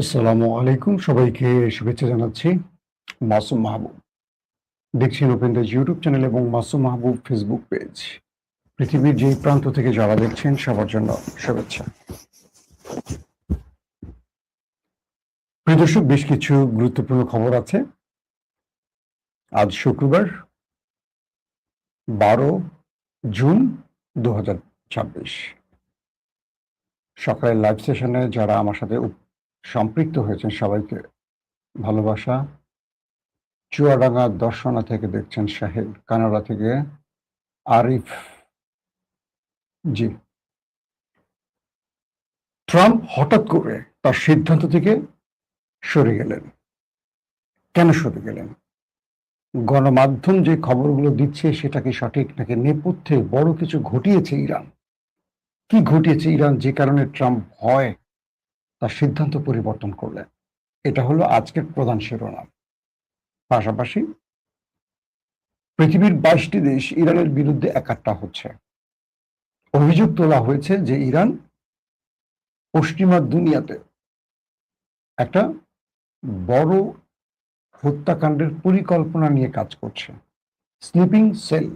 আসসালামু আলাইকুম, সবাইকে শুভেচ্ছা জানাচ্ছি। মাসুম মাহবুব দেখছেন ওপেন দ্য ইউটিউব চ্যানেল এবং মাসুম মাহবুব ফেসবুক পেজ। পৃথিবীর যে প্রান্ত থেকে যারা দেখছেন সবার জন্য শুভেচ্ছা। প্রিয় দর্শক, বেশ কিছু গুরুত্বপূর্ণ খবর আছে। আজ শুক্রবার 12 জুন 2026 সকালের লাইভ সেশনে যারা আমার সাথে সম্পৃক্ত হয়েছেন সবাইকে ভালোবাসা। চুয়াডাঙ্গা দর্শনা থেকে দেখছেন শাহিদ, কানাডা থেকে আরিফ। জি, ট্রাম্প হঠাৎ করে তার সিদ্ধান্ত থেকে সরে গেলেন। কেন সরে গেলেন? গণমাধ্যম যে খবরগুলো দিচ্ছে সেটা কি সঠিক, নাকি নেপথ্যে বড় কিছু ঘটিয়েছে ইরান? কি ঘটিয়েছে ইরান যে কারণে ট্রাম্প ভয় তার সিদ্ধান্ত পরিবর্তন করলেন? এটা হলো আজকের প্রধান শিরোনাম। পাশাপাশি পৃথিবীর 22টি দেশ ইরানের বিরুদ্ধে একাট্টা হচ্ছে। অভিযোগ তোলা হয়েছে যে ইরান পশ্চিমা দুনিয়াতে একটা বড় হত্যাকাণ্ডের পরিকল্পনা নিয়ে কাজ করছে। স্লিপিং সেল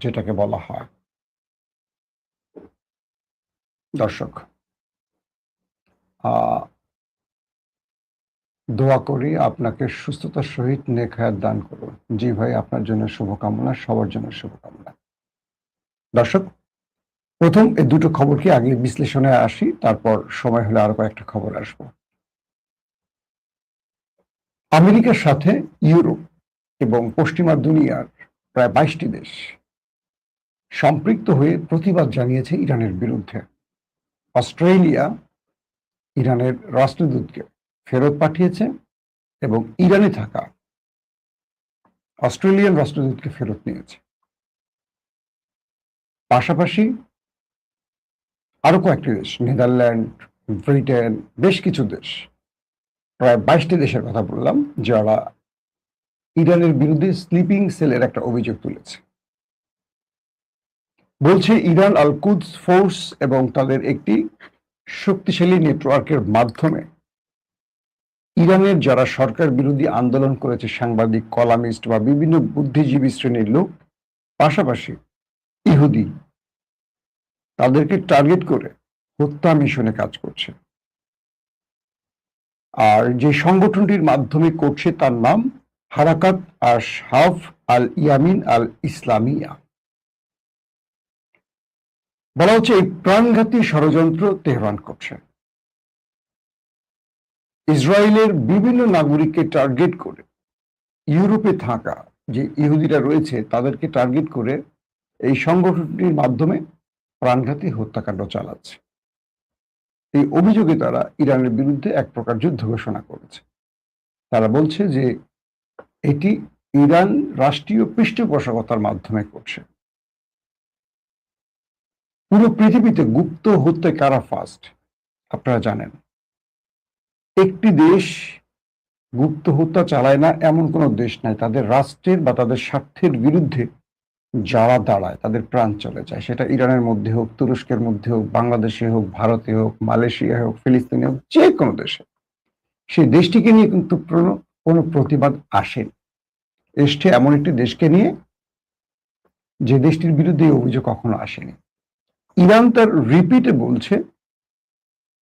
যেটাকে বলা হয়। দর্শক, দোয়া করি আপনাকে সুস্থতার সহিত নেক হায়াত দান করুন। জি ভাই, আপনার জন্য শুভকামনা, সবার জন্য শুভকামনা। দর্শক, প্রথম এই দুটো খবরকে আগে বিশ্লেষণে আসি, তারপর সময় হলে আরো কয়েকটা খবর আসবো। আমেরিকার সাথে ইউরোপ এবং পশ্চিমা দুনিয়ার প্রায় 22টি দেশ সম্পৃক্ত হয়ে প্রতিবাদ জানিয়েছে ইরানের বিরুদ্ধে। অস্ট্রেলিয়া ইরানের রাষ্ট্রদূতকে ফেরত পাঠিয়েছে এবং ইরানে থাকা অস্ট্রেলিয়ান রাষ্ট্রদূতকে ফেরত নিয়েছে। পাশাপাশি আরো কয়েকটি দেশ, নেদারল্যান্ড, ব্রিটেন, বেশ কিছু দেশ, প্রায় 22টি দেশের কথা বললাম, যারা ইরানের বিরুদ্ধে স্লিপিং সেলের একটা অভিযোগ তুলেছে। বলছে ইরান আল কুদস ফোর্স এবং তাদের একটি শক্তিশালী নেটওয়ার্কের মাধ্যমে ইরানের যারা সরকার বিরোধী আন্দোলন করেছে, সাংবাদিক, কলামিস্ট বা বিভিন্ন বুদ্ধিজীবী শ্রেণীর লোক, পাশাপাশি ইহুদি, তাদেরকে টার্গেট করে হত্যা মিশনে কাজ করছে। আর যে সংগঠনটির মাধ্যমে করছে তার নাম হারাকাত আশহাফ আল ইয়ামিন আল ইসলামিয়া। বলা হচ্ছে এই প্রাণঘাতী ষড়যন্ত্র তেহরান করছে। ইসরায়েলের বিভিন্ন নাগরিককে টার্গেট করে ইউরোপে থাকা যে ইহুদিরা রয়েছে তাদেরকে টার্গেট করে এই সংগঠনটির মাধ্যমে প্রাণঘাতী হত্যাকাণ্ড চালাচ্ছে। এই অভিযোগে তারা ইরানের বিরুদ্ধে এক প্রকার যুদ্ধ ঘোষণা করেছে। তারা বলছে যে এটি ইরান রাষ্ট্রীয় পৃষ্ঠপোষকতার মাধ্যমে করছে। পুরো পৃথিবীতে গুপ্ত হত্যায় কারা ফার্স্ট আপনারা জানেন। একটি দেশ গুপ্ত হত্যা চালায় না এমন কোনো দেশ নাই। তাদের রাষ্ট্রের বা তাদের স্বার্থের বিরুদ্ধে যারা দাঁড়ায় তাদের প্রাণ চলে যায়। সেটা ইরানের মধ্যে হোক, তুরস্কের মধ্যে হোক, বাংলাদেশে হোক, ভারতে হোক, মালয়েশিয়ায় হোক, ফিলিস্তিনে হোক, যে কোনো দেশে সেই দেশটিকে নিয়ে কিন্তু কোনো প্রতিবাদ আসেনি। এসছে এমন একটি দেশকে নিয়ে যে দেশটির বিরুদ্ধে এই অভিযোগ কখনো আসেনি। ইরান তার রিপিটে বলছে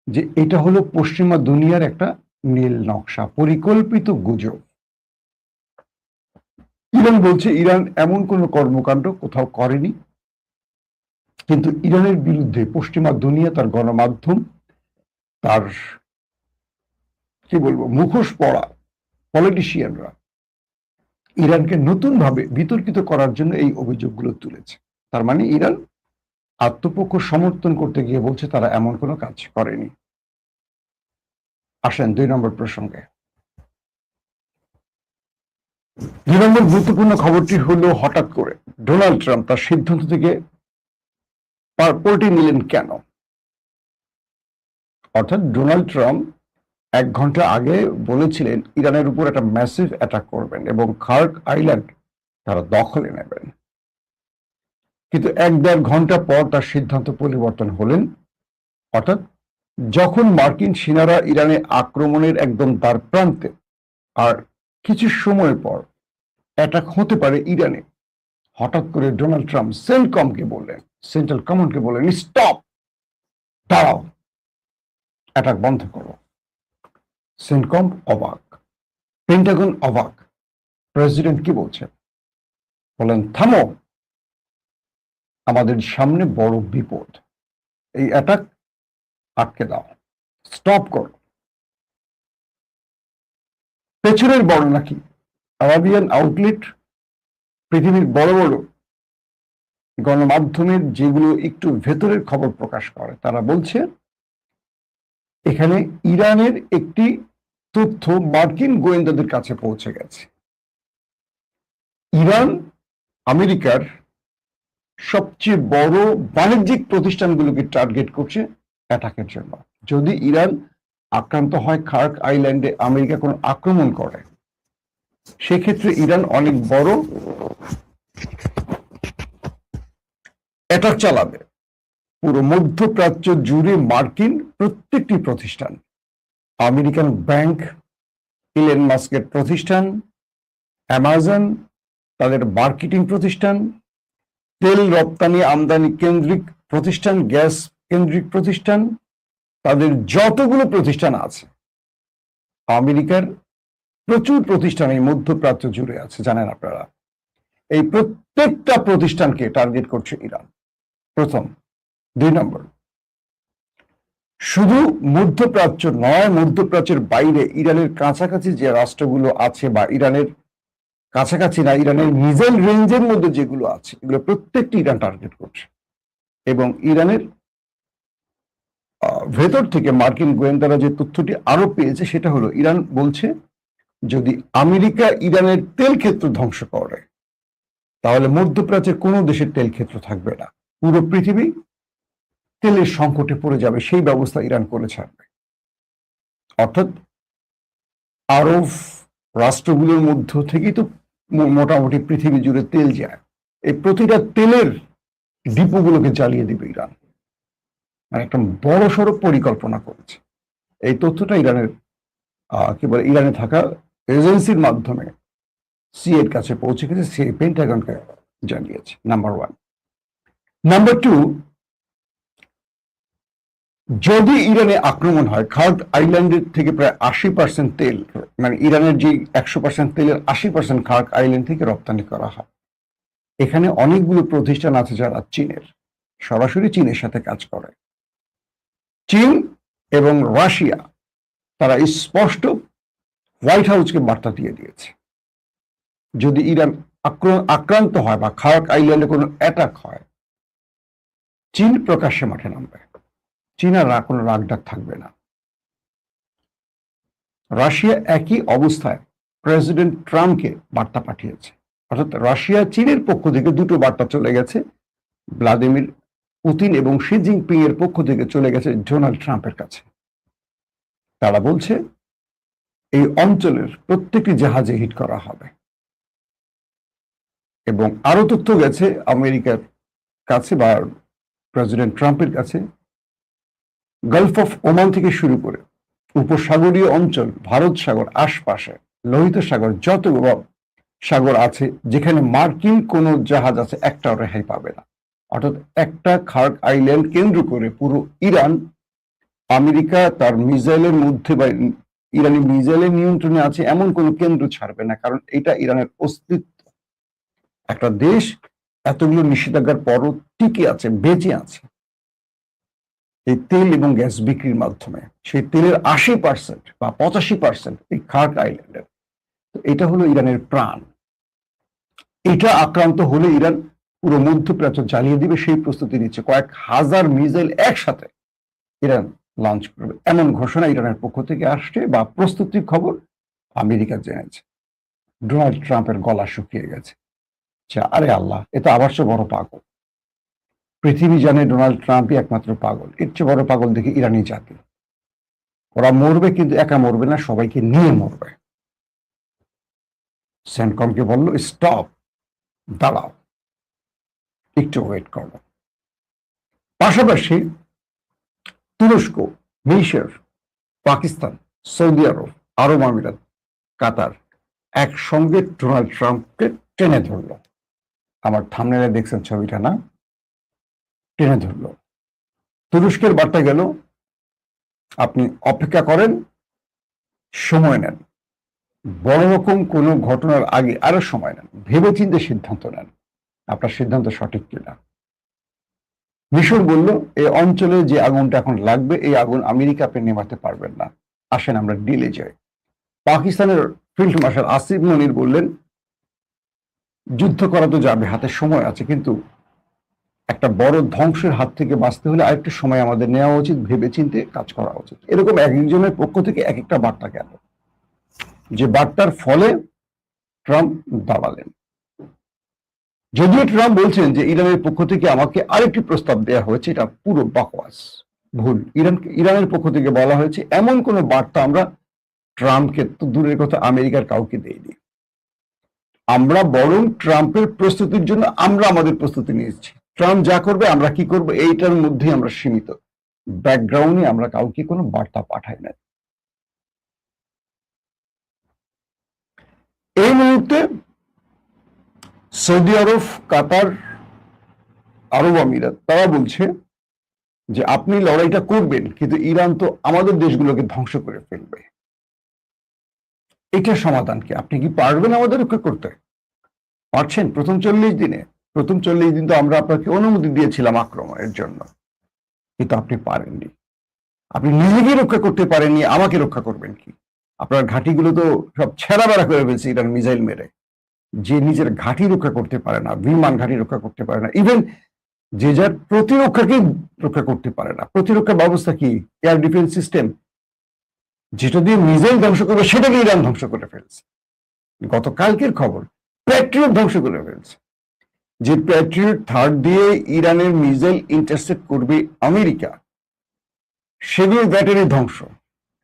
যে এটা হলো পশ্চিমা দুনিয়ার একটা নীল নকশা, পরিকল্পিত গুজব। ইরান বলছে ইরান এমন কোনো কর্মকাণ্ড কোথাও করেনি, কিন্তু ইরানের বিরুদ্ধে পশ্চিমা দুনিয়া, তার গণমাধ্যম, তার কি বলবো মুখোশ পড়া পলিটিশিয়ানরা ইরানকে নতুন ভাবে বিতর্কিত করার জন্য এই অভিযোগগুলো তুলেছে। তার মানে ইরান আত্মপক্ষ সমর্থন করতে গিয়ে বলছে তারা এমন কোনো কাজ করেনি। আসেন 2 নম্বর প্রসঙ্গে। 2 নম্বর গুরুত্বপূর্ণ খবরটি হলো হঠাৎ করে ডোনাল্ড ট্রাম্প তার সিদ্ধান্ত থেকে পল্টে নিলেন কেন? অর্থাৎ ডোনাল্ড ট্রাম্প 1 ঘন্টা আগে বলেছিলেন ইরানের উপর একটা ম্যাসিভ অ্যাটাক করবেন এবং খার্ক আইল্যান্ড তারা দখলে নেবেন। কিন্তু 1-1.5 ঘন্টা পর তার সিদ্ধান্ত পরিবর্তন হলেন। অর্থাৎ যখন মার্কিন সেনারা ইরানে আক্রমণের একদম দ্বার প্রান্তে, আর কিছু সময় পর অ্যাটাক হতে পারে ইরানে, হঠাৎ করে ডোনাল্ড ট্রাম্প সেন্টকমকে বললেন, সেন্ট্রাল কমান্ডকে বললেন, স্টপ, দাঁড়াও, অ্যাটাক বন্ধ করো। সেন্টকম অবাক, পেন্টাগন অবাক। প্রেসিডেন্ট কি বলছেন? বলেন, থামো, আমাদের সামনে বড় বিপদ, এই অ্যাটাক আটকে দাও, স্টপ করো। পেছনের বর্ণনা কি? আরাবিয়ান আউটলেট, পৃথিবীর বড় বড় গণমাধ্যমের যেগুলো একটু ভেতরের খবর প্রকাশ করে, তারা বলছে এখানে ইরানের একটি তথ্য মার্কিন গোয়েন্দাদের কাছে পৌঁছে গেছে। ইরান আমেরিকার সবচেয়ে বড় বাণিজ্যিক প্রতিষ্ঠানগুলোকে টার্গেট করছে অ্যাটাকের জন্য। যদি ইরান আক্রান্ত হয়, খার্ক আইল্যান্ডে আমেরিকা কোনো আক্রমণ করে, সেক্ষেত্রে ইরান অনেক বড় অ্যাটাক চালাবে পুরো মধ্যপ্রাচ্য জুড়ে। মার্কিন প্রত্যেকটি প্রতিষ্ঠান, আমেরিকান ব্যাংক, ইলন মাস্কের প্রতিষ্ঠান, অ্যামাজন, তাদের মার্কেটিং প্রতিষ্ঠান, তেল রপ্তানি আমদানি কেন্দ্রিক প্রতিষ্ঠান, গ্যাস কেন্দ্রিক প্রতিষ্ঠান, তাদের যতগুলো প্রতিষ্ঠান আছে, আমেরিকার প্রচুর প্রতিষ্ঠান এই মধ্যপ্রাচ্য জুড়ে আছে, জানেন আপনারা। এই প্রত্যেকটা প্রতিষ্ঠানকে টার্গেট করছে ইরান, প্রথম। 2 নম্বর, শুধু মধ্যপ্রাচ্য নয়, মধ্যপ্রাচ্যের বাইরে ইরানের কাছাকাছি যে রাষ্ট্রগুলো আছে, বা ইরানের কাছাকাছি না, ইরানের মিসাইল রেঞ্জের মধ্যে যেগুলো আছে, এগুলো প্রত্যেকটি ইরান টার্গেট করছে। এবং ইরানের ভেতর থেকে মার্কিন গোয়েন্দারা যে তথ্যটি আরো পেয়েছে, সেটা হলো ইরান বলছে যদি আমেরিকা ইরানের তেল ক্ষেত্র ধ্বংস করে, তাহলে মধ্যপ্রাচ্যের কোনো দেশের তেল ক্ষেত্র থাকবে না, পুরো পৃথিবী তেলের সংকটে পড়ে যাবে, সেই ব্যবস্থা ইরান করে ছাড়বে। অর্থাৎ আরব রাষ্ট্রগুলোর মধ্য থেকেই তো মোটামুটি পৃথিবী জুড়ে তেল যায়, এই প্রতিটা তেলের ডিপোগুলোকে জ্বালিয়ে দিবে ইরান। মানে একটা বড় সড়ো পরিকল্পনা করেছে। এই তথ্যটা ইরানের কি বলে, ইরানে থাকা এজেন্সির মাধ্যমে সিএর কাছে পৌঁছে গেছে, সে পেন্টাগনকে জানিয়েছে। নাম্বার 1। নাম্বার 2, যদি ইরানে আক্রমণ হয়, খার্ক আইল্যান্ডের থেকে প্রায় 80% তেল, মানে ইরানের যে 100% তেলের 80% খার্ক আইল্যান্ড থেকে রপ্তানি করা হয়। এখানে অনেকগুলো প্রতিষ্ঠান আছে যারা চীনের, সরাসরি চীনের সাথে কাজ করে। চীন এবং রাশিয়া তারা স্পষ্ট হোয়াইট হাউসকে বার্তা দিয়ে দিয়েছে, যদি ইরান আক্রান্ত হয় বা খার্ক আইল্যান্ডে কোনো অ্যাটাক হয়, চীন প্রকাশ্যে মাঠে নামবে। চীন আর কোনো রাগডাক থাকবে না। রাশিয়া একই অবস্থায় প্রেসিডেন্ট ট্রাম্পকে বার্তা পাঠিয়েছে। অর্থাৎ রাশিয়া চীনের পক্ষ থেকে দুটো বার্তা চলে গেছে, ভ্লাদিমির পুতিন এবং শি জিনপিং এর পক্ষ থেকে চলে গেছে ডোনাল্ড ট্রাম্পের কাছে। তারা বলছে এই অঞ্চলের প্রত্যেকটি জাহাজে হিট করা হবে। এবং আরো তথ্য গেছে আমেরিকার কাছে বা প্রেসিডেন্ট ট্রাম্পের কাছে, গালফ অফ ওমান থেকে শুরু করে উপসাগরীয় অঞ্চল, ভারত সাগর আশপাশে, লোহিত সাগর, যতগুলো সাগর আছে যেখানে মার্কিন কোনো জাহাজ আছে, একটাও রেহাই পাবে না। অর্থাৎ একটা খার্ক আইল্যান্ড কেন্দ্র করে পুরো ইরান, আমেরিকা তার মিসাইলের মধ্যে বা ইরানি মিসাইলের নিয়ন্ত্রণে আছে এমন কোনো কেন্দ্র ছাড়বে না, কারণ এটা ইরানের অস্তিত্ব। একটা দেশ এতগুলো নিষেধাজ্ঞার পরও টিকে আছে, বেঁচে আছে এই তেল এবং গ্যাস বিক্রির মাধ্যমে। সেই তেলের 80% বা 85% এই খার্ক আইল্যান্ডের। এটা হলো ইরানের প্রাণ। এটা আক্রান্ত হলে ইরান পুরো মধ্যপ্রাচ্য জ্বালিয়ে দিবে, সেই প্রস্তুতি নিচ্ছে। কয়েক হাজার মিসাইল একসাথে ইরান লঞ্চ করবে, এমন ঘোষণা ইরানের পক্ষ থেকে আসছে বা প্রস্তুতির খবর আমেরিকা জেনেছে। ডোনাল্ড ট্রাম্পের গলা শুকিয়ে গেছে। আরে আল্লাহ, এ তো আবার চেয়ে বড় পাগল। পৃথিবী জানে ডোনাল্ড ট্রাম্পই একমাত্র পাগল। এর চেয়ে বড় পাগল দেখি ইরানি জাতি। ওরা মরবে, কিন্তু একা মরবে না, সবাইকে নিয়ে মরবে। সেন্টকমকে বলল, স্টপ, দাঁড়াও, একটু ওয়েট করো। পাশাপাশি তুরস্ক মিশর, পাকিস্তান, সৌদি আরব, আরব আমিরাত, কাতার একসঙ্গে ডোনাল্ড ট্রাম্পকে টেনে ধরলো। আমার থাম্বনেলে দেখছেন ছবিটা না? টেনে ধরলো। তুরস্কের বার্তা গেল, আপনি অপেক্ষা করেন, সময় নেন, বড় রকম কোনো ঘটনার আগে আরো সময় নেন, ভেবেচিন্তে সিদ্ধান্ত নেন আপনার সিদ্ধান্ত সঠিক কিনা। মিশর বলল, এই অঞ্চলে যে আগুনটা এখন লাগবে, এই আগুন আমেরিকা আপনি নেভাতে পারবেন না, আসেন আমরা ডিলে যাই। পাকিস্তানের ফিল্ড মার্শাল আসিফ মনির বললেন, যুদ্ধ করা তো যাবে, হাতে সময় আছে, কিন্তু একটা বড় ধ্বংসের হাত থেকে বাঁচতে হলে আরেকটু সময় আমাদের নেওয়া উচিত, ভেবেচিন্তে কাজ করা উচিত। এরকম এক একজনের পক্ষ থেকে এক একটা বার্তা গেল, যে বার্তার ফলে ট্রাম্প দাঁড়ালেন। যদিও ট্রাম্প বলছেন যে ইরানের পক্ষ থেকে আমাকে আরেকটি প্রস্তাব দেওয়া হয়েছে, এটা পুরো বাকওয়াস, ভুল। ইরানের পক্ষ থেকে বলা হয়েছে এমন কোন বার্তা আমরা ট্রাম্পকে তো দূরের কথা আমেরিকার কাউকে দেইনি, আমরা বরং ট্রাম্পের প্রস্তুতির জন্য আমরা আমাদের প্রস্তুতি নিয়েছি। ট্রাম্প যা করবে আমরা কি করবো এইটার মধ্যেই আমরা সীমিত, ব্যাকগ্রাউন্ডে আমরা কাউকে কোনো বার্তা পাঠাই না। এই মুহূর্তে সৌদি আরব, কাতার, আরব আমিরাত তারা বলছে যে আপনি লড়াইটা করবেন, কিন্তু ইরান তো আমাদের দেশগুলোকে ধ্বংস করে ফেলবে। এটার সমাধান কি? আপনি কি পারবেন আমাদের রক্ষা করতে? পারছেন? প্রথম 40 দিনে, প্রথম 40 দিন তো আমরা আপনাকে অনুমতি দিয়েছিলাম আক্রমণের জন্য, কিন্তু আপনি পারেননি। আপনি নিজেকে রক্ষা করতে পারেননি, আমাকে রক্ষা করবেন কি? আপনার ঘাঁটিগুলো তো সব ছেঁড়া বেড়া করে ফেলছে ইরান মিসাইল মেরে। যে নিজের ঘাঁটি রক্ষা করতে পারে না, বিমান ঘাঁটি রক্ষা করতে পারে না, ইভেন যে যার প্রতিরক্ষাকে রক্ষা করতে পারে না। প্রতিরক্ষা ব্যবস্থা কি? এয়ার ডিফেন্স সিস্টেম, যেটা দিয়ে মিসাইল ধ্বংস করবে সেটাকে ইরান ধ্বংস করে ফেলছে। গতকালকের খবর, প্যাট্রিয়ট ধ্বংস করে ফেলছে। যে প্যাট্রিয়ট থার্ড দিয়ে ইরানের মিসাইল ইন্টারসেপ্ট করবে আমেরিকা, সেগুলোর ব্যাটারি ধ্বংস,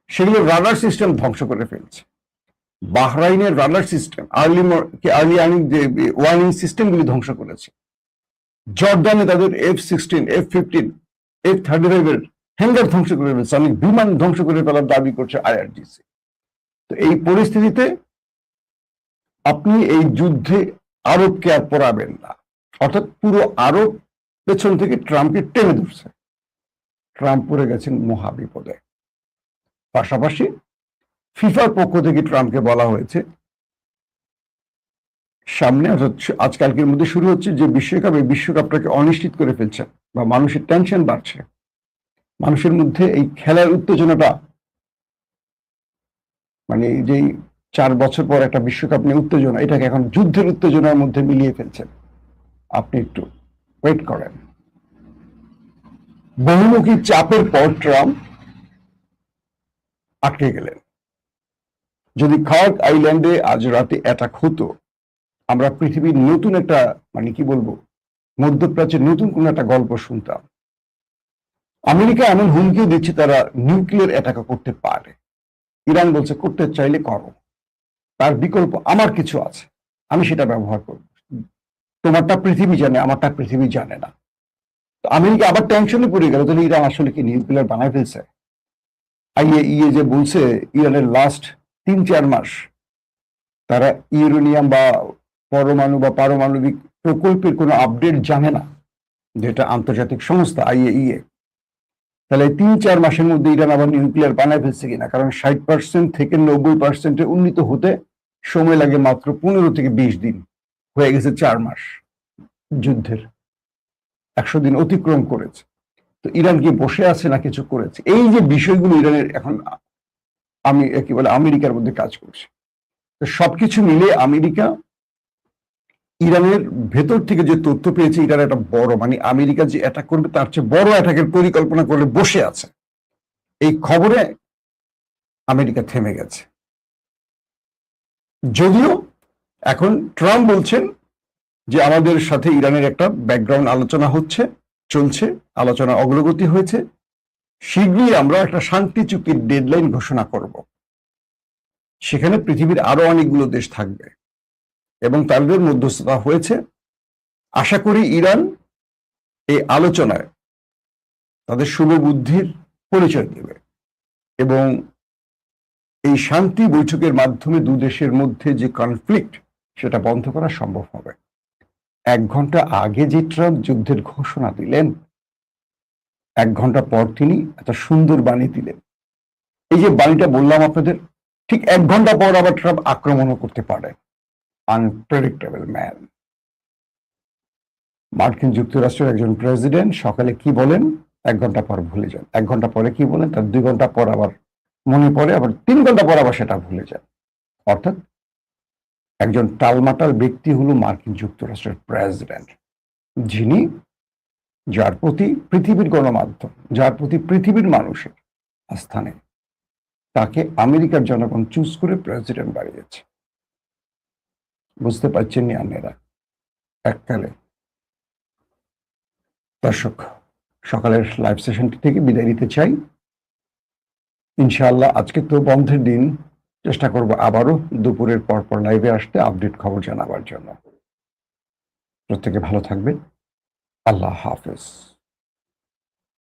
সেগুলোর রাডার সিস্টেম ধ্বংস করে ফেলছে। বাহরাইনের রাডার সিস্টেম, আর্লি ওয়ার্নিং সিস্টেমগুলি ধ্বংস করেছে। জর্ডানে তাদের F-16, F-15, F-35 এর হ্যাঙ্গার ধ্বংস করে ফেলছে, অনেক বিমান ধ্বংস করে ফেলার দাবি করছে IRGC। তো এই পরিস্থিতিতে আপনি এই যুদ্ধে আরবকে আর পড়াবেন না, অর্থাৎ পুরো আরব পেছন থেকে ট্রাম্পকে টেনে ধরছে। ট্রাম্প পড়ে গেছেন মহাবিপদে। পাশাপাশি ফিফার পক্ষ থেকে ট্রাম্পকে বলা হয়েছে, সামনে আজকালকের মধ্যে শুরু হচ্ছে যে বিশ্বকাপটাকে অনিশ্চিত করে ফেলছেন, বা মানুষের টেনশন বাড়ছে, মানুষের মধ্যে এই খেলার উত্তেজনাটা, মানে এই যে 4 বছর পর একটা বিশ্বকাপ নিয়ে উত্তেজনা, এটাকে এখন যুদ্ধের উত্তেজনার মধ্যে মিলিয়ে ফেলছেন। আপনি একটু ওয়েট করেন। বহুমুখী চাপের পর ট্রাম্প আটকে গেলেন। যদি খার্ক আইল্যান্ডে আজ রাতে অ্যাটাক হতো, আমরা পৃথিবীর নতুন একটা, মানে কি বলবো, মধ্যপ্রাচ্যের নতুন কোন একটা গল্প শুনতাম। আমেরিকা এমন হুমকিও দিচ্ছে তারা নিউক্লিয়ার অ্যাটাক করতে পারে। ইরান বলছে করতে চাইলে করো, তার বিকল্প আমার কিছু আছে, আমি সেটা ব্যবহার করব। তোমারটা পৃথিবী জানে, আমারটা পৃথিবী জানে না। তো আমেরিকা আবার টেনশনে পড়ে গেল, তাহলে ইরান আসলে কি নিউক্লিয়ার বানায় ফেলছে? IAEA যে বলছে ইরানের লাস্ট 3-4 মাস তারা ইউরেনিয়াম বা পরমাণু বা পারমাণবিক প্রকল্পের কোনো আপডেট জানে না, যেটা আন্তর্জাতিক সংস্থা IAEA। তাহলে 3-4 মাসের মধ্যে ইরান আবার নিউক্লিয়ার বানায় ফেলছে কিনা? কারণ 60% থেকে 90% উন্নীত হতে সময় লাগে মাত্র 15 থেকে 20 দিন, হয়ে গেছে 4 মাস যুদ্ধের, 100 দিন অতিক্রম করেছে। তো ইরান কি বসে আছে না কিছু করেছে? এই যে বিষয়গুলো ইরানের এখন কি বলে আমেরিকার মধ্যে কাজ করছে। তো সবকিছু মিলে আমেরিকা ইরানের ভেতর থেকে যে তথ্য পেয়েছে, ইরান একটা বড়, মানে আমেরিকা যে অ্যাটাক করবে তার চেয়ে বড় অ্যাটাকের পরিকল্পনা করে বসে আছে। এই খবরে আমেরিকা থেমে গেছে। যদিও এখন ট্রাম্প বলছেন যে আমাদের সাথে ইরানের একটা ব্যাকগ্রাউন্ড আলোচনা চলছে, আলোচনা অগ্রগতি হয়েছে, শীঘ্রই আমরা একটা শান্তি চুক্তির ডেডলাইন ঘোষণা করব। সেখানে পৃথিবীর আরো অনেকগুলো দেশ থাকবে এবং তাদের মধ্যস্থতা হয়েছে। আশা করি ইরান এই আলোচনায় তাদের শুভ বুদ্ধির পরিচয় দেবে। এবং এই শান্তি বৈঠকের মাধ্যমে দু দেশের মধ্যে যে কনফ্লিক্ট সেটা বন্ধ করা সম্ভব হবে। 1 ঘন্টা আগে যে ট্রাম্প যুদ্ধের ঘোষণা দিলেন, 1 ঘন্টা পর তিনি একটা সুন্দর বাণী দিলেন। এই যে বাণীটা বললাম আপনাদের, ঠিক 1 ঘন্টা পর আবার ট্রাম্প আক্রমণও করতে পারে। Unpredictable man. মার্কিন যুক্তরাষ্ট্রের একজন প্রেসিডেন্ট সকালে কি বলেন 1 ঘন্টা পর ভুলে যান, 1 ঘন্টা পরে কি বলেন তার 2 ঘন্টা পর আবার মনে পড়ে, আবার 3 ঘন্টা পর আবার সেটা ভুলে যান। অর্থাৎ একজন টালমাটাল ব্যক্তি হলো মার্কিন যুক্তরাষ্ট্রের প্রেসিডেন্ট, যিনি যার প্রতি পৃথিবীর গণমাধ্যম, যার প্রতি পৃথিবীর মানুষের আস্থা নেই, তাকে আমেরিকার জনগণ চুজ করে প্রেসিডেন্ট বানিয়েছে। বুঝতে পারছেন নি আপনারা? এককালে দর্শক, সকালের লাইভ সেশনটি থেকে বিদায় নিতে চাই। ইনশাআল্লাহ আজকে তো বন্ধের দিন, চেষ্টা করব আবারও দুপুরের পর লাইভে আসতে, আপডেট খবর জানাবার জন্য। প্রত্যেকে ভালো থাকবেন। আল্লাহ হাফেজ।